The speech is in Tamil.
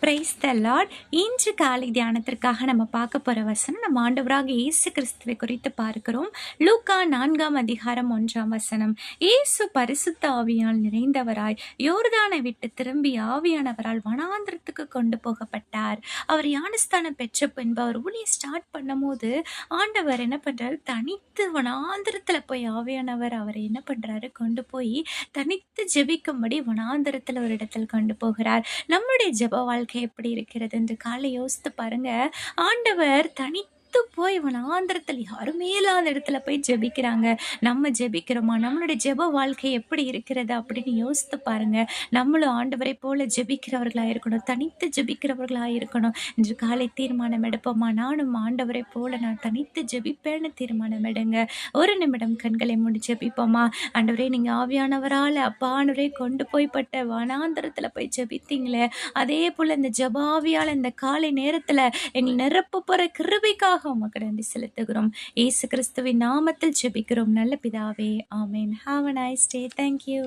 Praise the Lord. இன்று காலை தியானத்திற்காக நம்ம பார்க்க போற வசனம் நம்ம ஆண்டவராக இயேசு கிறிஸ்துவை குறித்து பார்க்கிறோம். லூக்கா 4:1 இயேசு பரிசுத்த ஆவியால் நிறைந்தவராய் யோர்தானை விட்டு திரும்பி ஆவியானவரால் வனாந்திரத்துக்கு கொண்டு போகப்பட்டார். அவர் ஞானஸ்தானம் பெற்ற பின்பு அவர் ஊழியம் ஸ்டார்ட் பண்ணும் போது ஆண்டவர் என்ன பண்றாரு, தனித்து வனாந்திரத்துல போய் ஆவியானவர் அவரை என்ன பண்றாரு, கொண்டு போய் தனித்து ஜெபிக்கும்படி வனாந்திரத்துல ஒரு இடத்தில் கொண்டு போகிறார். நம்முடைய ஜெப வாழ்க்கை எப்படி இருக்கிறது என்று காலை யோசித்து பாருங்க. ஆண்டவர் தனித்து போய் வனாந்திரத்தில் யாருமே இல்லாத இடத்துல போய் ஜெபிக்கிறாங்க. நம்ம ஜெபிக்கிறோமா? நம்மளுடைய ஜெப வாழ்க்கை எப்படி இருக்கிறது அப்படின்னு யோசித்து பாருங்க. நம்மளும் ஆண்டவரை போல ஜெபிக்கிறவர்களா இருக்கணும், தனித்து ஜெபிக்கிறவர்களா இருக்கணும். இன்று காலை தீர்மானம் எடுப்போமா? நானும் ஆண்டவரை போல நான் தனித்து ஜெபிப்பேன்னு தீர்மானம் எடுங்க. ஒரு நிமிடம் கண்களை மூடி ஜெபிப்போமா? ஆண்டவரே, நீங்க ஆவியானவரால் அப்பானவரே கொண்டு போய்பட்ட வனாந்திரத்துல போய் ஜெபித்தீங்களே, அதே போல இந்த ஜெபாவியால் இந்த காலை நேரத்துல எங்களை நிரப்ப போற கிருபைக்காக உமக்கு நன்றி செலுத்துகிறோம். இயேசு கிறிஸ்துவின் நாமத்தில் ஜெபிக்கிறோம் நல்ல பிதாவே, ஆமென். Have a nice day. Thank you.